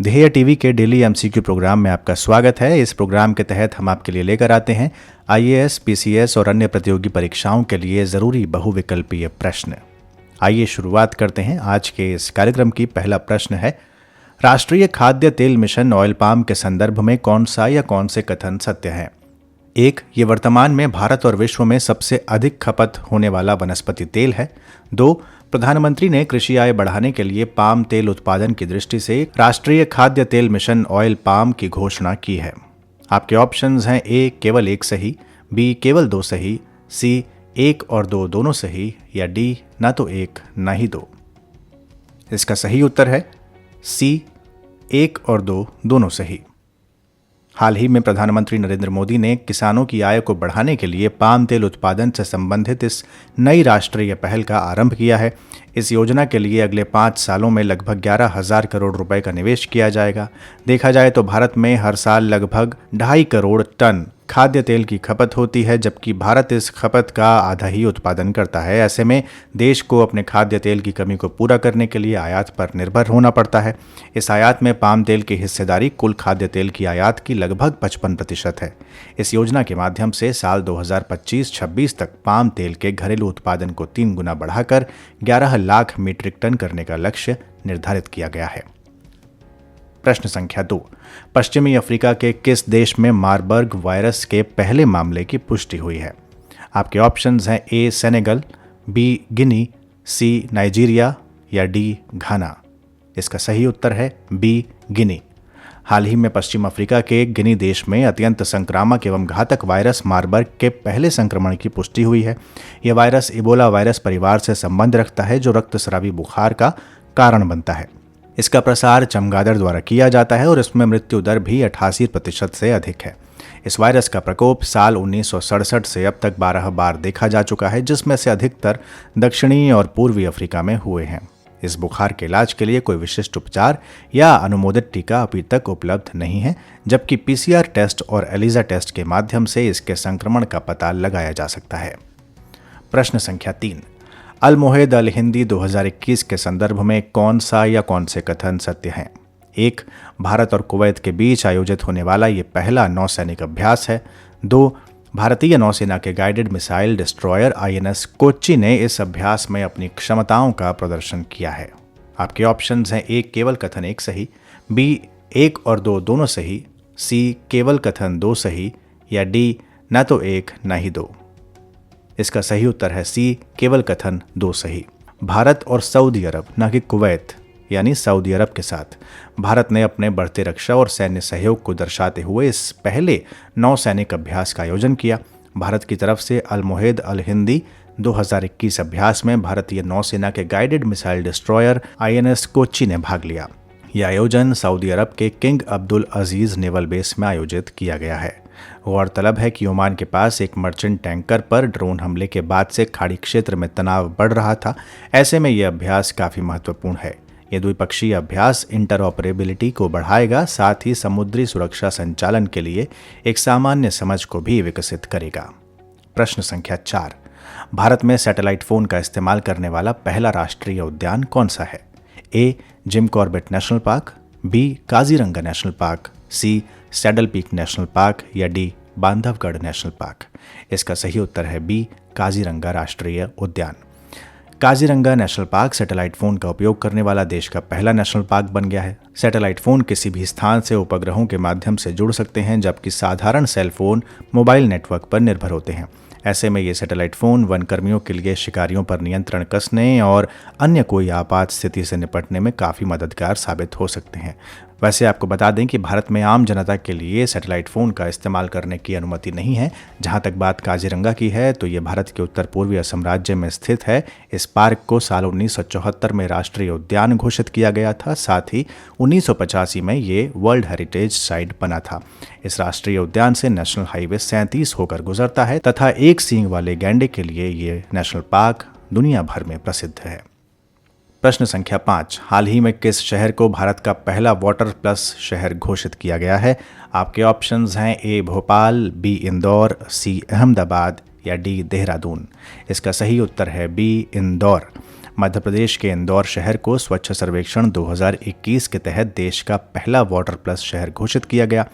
ध्येय टीवी के daily MCQ programme में आपका स्वागत है। इस प्रोग्राम के तहत हम आपके लिए लेकर आते हैं आईएएस, पीसीएस और अन्य प्रतियोगी परीक्षाओं के लिए ज़रूरी बहुविकल्पीय प्रश्न। आइए शुरुआत करते हैं आज के इस कार्यक्रम की। पहला प्रश्न है, राष्ट्रीय खाद्य तेल मिशन ऑयल पाम के संदर्भ में कौन सा या कौन से कथन सत्य है? 1. ये वर्तमान में भारत और विश्व में सबसे अधिक खपत होने वाला वनस्पति तेल है। 2. प्रधानमंत्री ने कृषि आय बढ़ाने के लिए पाम तेल उत्पादन की दृष्टि से राष्ट्रीय खाद्य तेल मिशन ऑयल पाम की घोषणा की है। आपके ऑप्शंस हैं ए केवल एक सही, बी केवल दो सही, सी एक और दो दोनों सही, या डी ना तो एक ना ही दो। इसका सही उत्तर है सी एक और दो दोनों सही। हाल ही में प्रधानमंत्री नरेंद्र मोदी ने किसानों की आय को बढ़ाने के लिए पाम तेल उत्पादन से संबंधित इस नई राष्ट्रीय पहल का आरंभ किया है। इस योजना के लिए अगले 5 सालों में लगभग 11,000 करोड़ रुपए का निवेश किया जाएगा। देखा जाए तो भारत में हर साल लगभग 2.5 करोड़ टन खाद्य तेल की खपत होती है, जबकि भारत इस खपत का आधा ही उत्पादन करता है। ऐसे में देश को अपने खाद्य तेल की कमी को पूरा करने के लिए आयात पर निर्भर होना पड़ता है। इस आयात में पाम तेल की हिस्सेदारी कुल खाद्य तेल की आयात की लगभग 55% है। इस योजना के माध्यम से साल 2025-26 तक पाम तेल के घरेलू उत्पादन को 3 गुना बढ़ाकर 11 लाख मीट्रिक टन करने का लक्ष्य निर्धारित किया गया है। प्रश्न संख्या 2, पश्चिमी अफ्रीका के किस देश में मारबर्ग वायरस के पहले मामले की पुष्टि हुई है? आपके ऑप्शंस हैं ए सेनेगल, बी गिनी, सी नाइजीरिया, या डी घाना। इसका सही उत्तर है बी गिनी। हाल ही में पश्चिम अफ्रीका के गिनी देश में अत्यंत संक्रामक एवं घातक वायरस मारबर्ग के पहले संक्रमण की पुष्टि हुई है। यह वायरस इबोला वायरस परिवार से संबंध रखता है, जो रक्तस्रावी बुखार का कारण बनता है। इसका प्रसार चमगादड़ द्वारा किया जाता है और इसमें मृत्यु दर भी 88% से अधिक है। इस वायरस का प्रकोप साल 1967 से अब तक 12 बार देखा जा चुका है, जिसमें से अधिकतर दक्षिणी और पूर्वी अफ्रीका में हुए हैं। इस बुखार के इलाज के लिए कोई विशिष्ट उपचार या अनुमोदित टीका अभी तक उपलब्ध नहीं है, जबकि पीसीआर टेस्ट और एलिजा टेस्ट के माध्यम से इसके संक्रमण का पता लगाया जा सकता है। प्रश्न संख्या 3, अल-मोहेद अल-हिंदी 2021 के संदर्भ में कौन सा या कौन से कथन सत्य हैं? 1. भारत और कुवैत के बीच आयोजित होने वाला ये पहला नौसैनिक अभ्यास है। 2. भारतीय नौसेना के guided missile destroyer INS Kochi ने इस अभ्यास में अपनी क्षमताओं का प्रदर्शन किया है। आपके ऑप्शंस हैं ए केवल कथन एक सही, बी एक और दो दोनों सही, सी केवल कथन दो सही, या डी ना तो एक ना ही दो। इसका सही उत्तर है सी केवल कथन दो सही। भारत और सऊदी अरब, न कि कुवैत यानी सऊदी अरब के साथ, भारत ने अपने बढ़ते रक्षा और सैन्य सहयोग को दर्शाते हुए इस पहले नौसैनिक अभ्यास का आयोजन किया। भारत की तरफ से अल-मोहेद अल-हिंदी 2021 अभ्यास में भारतीय नौसेना के guided missile destroyer INS Kochi ने भाग लिया। यह आयोजन सऊदी अरब के किंग अब्दुल अजीज नेवल बेस में आयोजित किया गया है। गौरतलब है कि ओमान के पास एक मर्चेंट टैंकर पर ड्रोन हमले के बाद से खाड़ी क्षेत्र में तनाव बढ़ रहा था। ऐसे में यह अभ्यास काफ़ी महत्वपूर्ण है। यह द्विपक्षीय अभ्यास इंटरऑपरेबिलिटी को बढ़ाएगा, साथ ही समुद्री सुरक्षा संचालन के लिए एक सामान्य समझ को भी विकसित करेगा। प्रश्न संख्या 4, भारत में सैटेलाइट फोन का इस्तेमाल करने वाला पहला राष्ट्रीय उद्यान कौन सा है? A Jim Corbett National Park, B Kaziranga National Park, C Saddle Peak National Park, या डी बांधवगढ़ नेशनल पार्क। इसका सही उत्तर है बी काजीरंगा राष्ट्रीय उद्यान। Kaziranga National Park satellite phone का उपयोग करने वाला देश का पहला नेशनल पार्क बन गया है। सैटेलाइट फोन किसी भी स्थान से उपग्रहों के माध्यम से जुड़ सकते हैं, जबकि साधारण सेल फोन मोबाइल नेटवर्क पर निर्भर होते हैं। ऐसे में ये सैटेलाइट फोन वन कर्मियों के लिए शिकारियों पर नियंत्रण कसने और अन्य कोई आपात स्थिति से निपटने में काफ़ी मददगार साबित हो सकते हैं। वैसे आपको बता दें कि भारत में आम जनता के लिए सैटेलाइट फ़ोन का इस्तेमाल करने की अनुमति नहीं है। जहां तक बात काजीरंगा की है तो ये भारत के उत्तर पूर्वी असम राज्य में स्थित है। इस पार्क को साल 1974 में राष्ट्रीय उद्यान घोषित किया गया था। साथ ही 1985 में ये वर्ल्ड हेरिटेज साइट बना था। इस राष्ट्रीय उद्यान से नेशनल हाईवे 37 होकर गुजरता है तथा एक सींग वाले गैंडे के लिए ये नेशनल पार्क दुनिया भर में प्रसिद्ध है। प्रश्न संख्या 5, हाल ही में किस शहर को भारत का पहला वाटर प्लस शहर घोषित किया गया है? आपके ऑप्शंस हैं ए भोपाल, बी इंदौर, सी अहमदाबाद, या डी देहरादून। इसका सही उत्तर है बी इंदौर। मध्य प्रदेश के इंदौर शहर को स्वच्छ सर्वेक्षण 2021 के तहत देश का पहला वाटर प्लस शहर घोषित किया गया।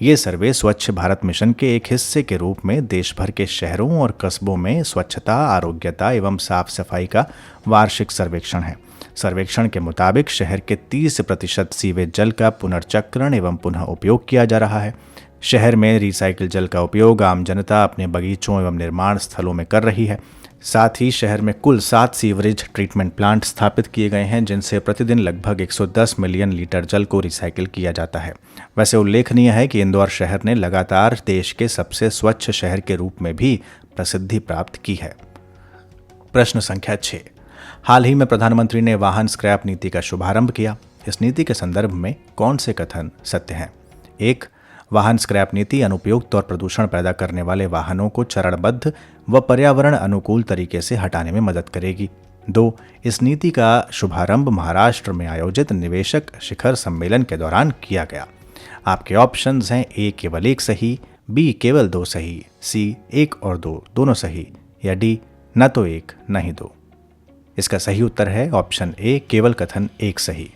ये सर्वे स्वच्छ भारत मिशन के एक हिस्से के रूप में देश भर के शहरों और कस्बों में स्वच्छता, आरोग्यता एवं साफ सफाई का वार्षिक सर्वेक्षण है। सर्वेक्षण के मुताबिक शहर के 30% सीवेज जल का पुनर्चक्रण एवं पुनः उपयोग किया जा रहा है। शहर में रिसाइकिल जल का उपयोग आम जनता अपने बगीचों एवं निर्माण स्थलों में कर रही है। साथ ही शहर में कुल 7 सीवरेज ट्रीटमेंट प्लांट स्थापित किए गए हैं, जिनसे प्रतिदिन लगभग 110 मिलियन लीटर जल को रिसाइकिल किया जाता है। वैसे उल्लेखनीय है कि इंदौर शहर ने लगातार देश के सबसे स्वच्छ शहर के रूप में भी प्रसिद्धि प्राप्त की है। प्रश्न संख्या 6। हाल ही में प्रधानमंत्री ने वाहन स्क्रैप नीति का शुभारंभ किया। इस नीति के संदर्भ में कौन से कथन सत्य हैं? 1. वाहन स्क्रैप नीति अनुपयुक्त और प्रदूषण पैदा करने वाले वाहनों को चरणबद्ध व पर्यावरण अनुकूल तरीके से हटाने में मदद करेगी। 2. इस नीति का शुभारंभ महाराष्ट्र में आयोजित निवेशक शिखर सम्मेलन के दौरान किया गया। आपके ऑप्शंस हैं ए केवल 1 सही, बी केवल 2 सही, सी 1 और 2 दोनों सही, या डी न तो 1 न ही 2। इसका सही उत्तर है ऑप्शन ए केवल कथन 1 सही।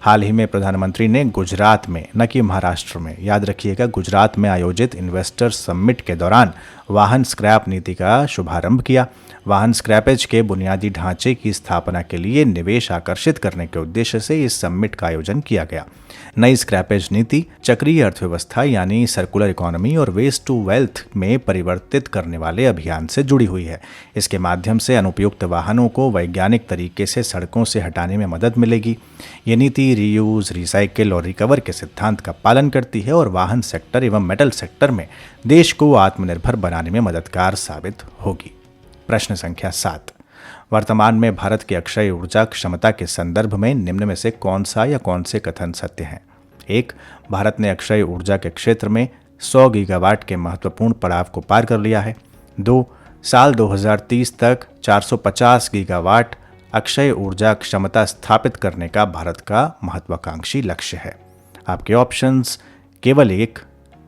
हाल ही में प्रधानमंत्री ने गुजरात में, न कि महाराष्ट्र में, याद रखिएगा, गुजरात में आयोजित इन्वेस्टर्स समिट के दौरान वाहन स्क्रैप नीति का शुभारंभ किया। वाहन स्क्रैपेज के बुनियादी ढांचे की स्थापना के लिए निवेश आकर्षित करने के उद्देश्य से इस समिट का आयोजन किया गया। नई स्क्रैपेज नीति चक्रीय अर्थव्यवस्था यानी सर्कुलर इकोनॉमी और वेस्ट टू वेल्थ में परिवर्तित करने वाले अभियान से जुड़ी हुई है। इसके माध्यम से अनुपयुक्त वाहनों को वैज्ञानिक तरीके से सड़कों से हटाने में मदद मिलेगी। ये नीति रीयूज, रिसाइकिल और रिकवर के सिद्धांत का पालन करती है और वाहन सेक्टर एवं मेटल सेक्टर में देश को आत्मनिर्भर बनाने में मददगार साबित होगी। प्रश्न संख्या 7। वर्तमान में भारत की अक्षय ऊर्जा क्षमता के संदर्भ में निम्न में से कौन सा या कौन से कथन सत्य हैं? 1. भारत ने अक्षय ऊर्जा के क्षेत्र में 100 गीगावाट के महत्वपूर्ण पड़ाव को पार कर लिया है। 2. साल 2030 तक 450 गीगावाट अक्षय ऊर्जा क्षमता स्थापित करने का भारत का महत्वाकांक्षी लक्ष्य है। आपके ऑप्शंस केवल 1,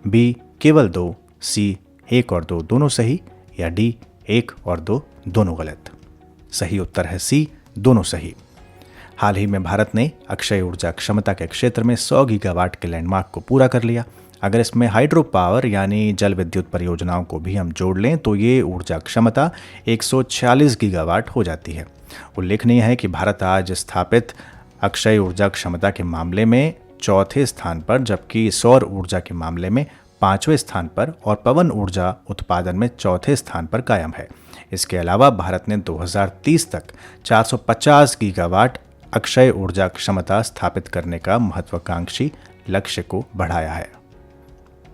बी केवल 2, सी 1 और 2 दोनों सही, या डी 1 और 2 दोनों गलत। सही उत्तर है सी दोनों सही। हाल ही में भारत ने अक्षय ऊर्जा क्षमता के क्षेत्र में 100 गीगावाट के लैंडमार्क को पूरा कर लिया। अगर इसमें हाइड्रो पावर यानी जल विद्युत परियोजनाओं को भी हम जोड़ लें तो ये ऊर्जा क्षमता 146 गीगावाट हो जाती है। उल्लेखनीय है कि भारत आज स्थापित अक्षय ऊर्जा क्षमता के मामले में 4थे स्थान पर, जबकि सौर ऊर्जा के मामले में 5वें स्थान पर और पवन ऊर्जा उत्पादन में 4थे स्थान पर कायम है। इसके अलावा भारत ने 2030 तक 450 गीगावाट अक्षय ऊर्जा क्षमता स्थापित करने का महत्वाकांक्षी लक्ष्य को बढ़ाया है।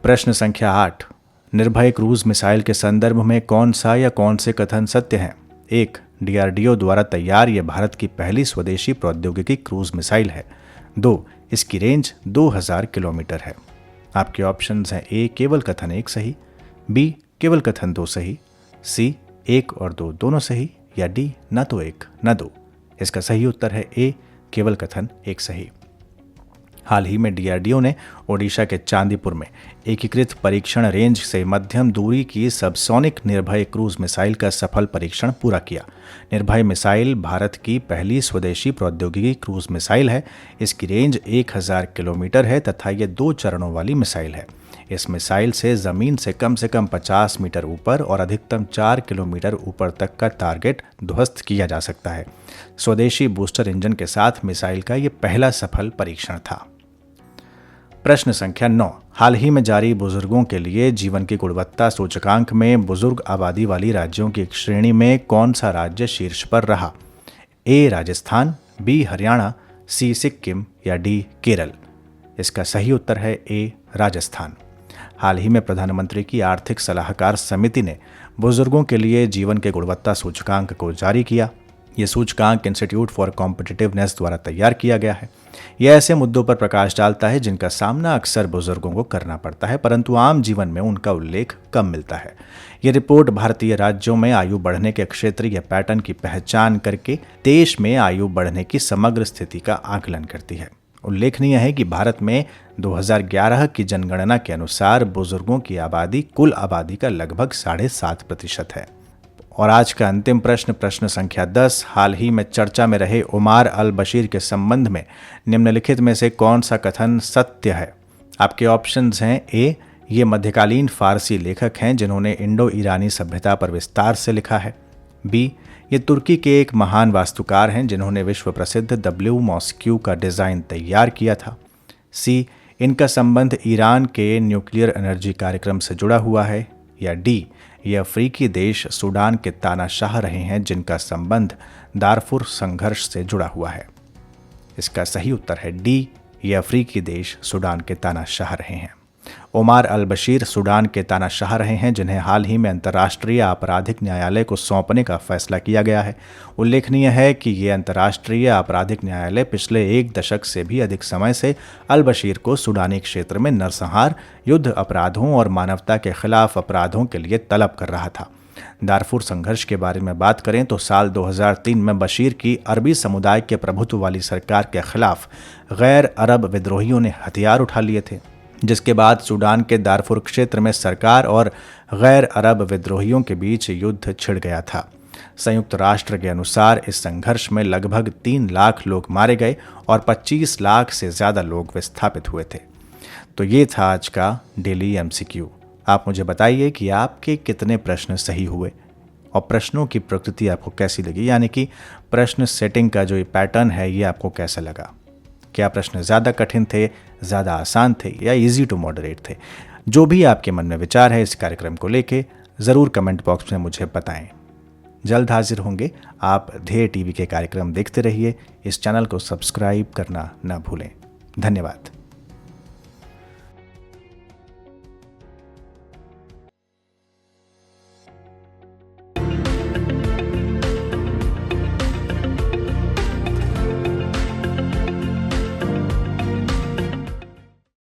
प्रश्न संख्या 8। निर्भय क्रूज मिसाइल के संदर्भ में कौन सा या कौन से कथन सत्य हैं? 1. DRDO द्वारा तैयार यह भारत की पहली स्वदेशी प्रौद्योगिकी क्रूज मिसाइल है। 2. इसकी रेंज 2000 किलोमीटर है। आपके ऑप्शंस हैं ए केवल कथन 1 सही, बी केवल कथन 2 सही, सी 1 और 2 दोनों सही, या डी न तो 1 न 2। इसका सही उत्तर है ए केवल कथन 1 सही। हाल ही में DRDO ने ओडिशा के चांदीपुर में एकीकृत परीक्षण रेंज से मध्यम दूरी की सबसोनिक निर्भय क्रूज मिसाइल का सफल परीक्षण पूरा किया। निर्भय मिसाइल भारत की पहली स्वदेशी प्रौद्योगिकी क्रूज मिसाइल है। इसकी रेंज 1000 किलोमीटर है तथा ये 2 चरणों वाली मिसाइल है। इस मिसाइल से ज़मीन से कम 50 मीटर ऊपर और अधिकतम 4 किलोमीटर ऊपर तक का टारगेट ध्वस्त किया जा सकता है। स्वदेशी बूस्टर इंजन के साथ मिसाइल का ये पहला सफल परीक्षण था। प्रश्न संख्या 9। हाल ही में जारी बुजुर्गों के लिए जीवन की गुणवत्ता सूचकांक में बुजुर्ग आबादी वाली राज्यों की एक श्रेणी में कौन सा राज्य शीर्ष पर रहा? ए राजस्थान, बी हरियाणा, सी सिक्किम, या डी केरल। इसका सही उत्तर है ए राजस्थान। हाल ही में प्रधानमंत्री की आर्थिक सलाहकार समिति ने बुजुर्गों के लिए जीवन के गुणवत्ता सूचकांक को जारी किया। ये सूचकांक इंस्टीट्यूट फॉर कॉम्पिटिटिवनेस द्वारा तैयार किया गया है। यह ऐसे मुद्दों पर प्रकाश डालता है जिनका सामना अक्सर बुजुर्गों को करना पड़ता है, परंतु आम जीवन में उनका उल्लेख कम मिलता है। ये रिपोर्ट भारतीय राज्यों में आयु बढ़ने के क्षेत्रीय पैटर्न की पहचान करके देश में आयु बढ़ने की समग्र स्थिति का आकलन करती है। उल्लेखनीय है कि भारत में 2011 की जनगणना के अनुसार बुजुर्गों की आबादी कुल आबादी का लगभग 7.5% है और आज का अंतिम प्रश्न, प्रश्न संख्या 10, हाल ही में चर्चा में रहे उमार अल बशीर के संबंध में निम्नलिखित में से कौन सा कथन सत्य है? आपके ऑप्शंस हैं: ए, ये मध्यकालीन फारसी लेखक हैं जिन्होंने इंडो ईरानी सभ्यता पर विस्तार से लिखा है। बी, ये तुर्की के एक महान वास्तुकार हैं जिन्होंने विश्व प्रसिद्ध द ब्लू मॉस्क्यू का डिज़ाइन तैयार किया था। सी, इनका संबंध ईरान के न्यूक्लियर एनर्जी कार्यक्रम से जुड़ा हुआ है। या डी, ये अफ्रीकी देश सूडान के तानाशाह रहे हैं जिनका संबंध दारफुर संघर्ष से जुड़ा हुआ है। इसका सही उत्तर है डी, ये अफ्रीकी देश सूडान के तानाशाह रहे हैं। उमार अल बशीर सूडान के तानाशाह रहे हैं जिन्हें हाल ही में अंतर्राष्ट्रीय आपराधिक न्यायालय को सौंपने का फैसला किया गया है। उल्लेखनीय है कि ये अंतर्राष्ट्रीय आपराधिक न्यायालय पिछले 1 दशक से भी अधिक समय से अल बशीर को सूडानी क्षेत्र में नरसंहार, युद्ध अपराधों और मानवता के खिलाफ अपराधों के लिए तलब कर रहा था। दारफुर संघर्ष के बारे में बात करें तो साल 2003 में बशीर की अरबी समुदाय के प्रभुत्व वाली सरकार के खिलाफ गैर अरब विद्रोहियों ने हथियार उठा लिए थे, जिसके बाद सूडान के दारफुर क्षेत्र में सरकार और गैर अरब विद्रोहियों के बीच युद्ध छिड़ गया था। संयुक्त राष्ट्र के अनुसार इस संघर्ष में लगभग 3 लाख लोग मारे गए और 25 लाख से ज़्यादा लोग विस्थापित हुए थे। तो ये था आज का डेली MCQ। आप मुझे बताइए कि आपके कितने प्रश्न सही हुए और प्रश्नों की प्रकृति आपको कैसी लगी, यानी कि प्रश्न सेटिंग का जो ये पैटर्न है ये आपको कैसा लगा। क्या प्रश्न ज़्यादा कठिन थे, ज़्यादा आसान थे या इजी टू मॉडरेट थे? जो भी आपके मन में विचार है इस कार्यक्रम को लेके ज़रूर कमेंट बॉक्स में मुझे बताएं। जल्द हाजिर होंगे। आप ध्येय टीवी के कार्यक्रम देखते रहिए। इस चैनल को सब्सक्राइब करना ना भूलें। धन्यवाद।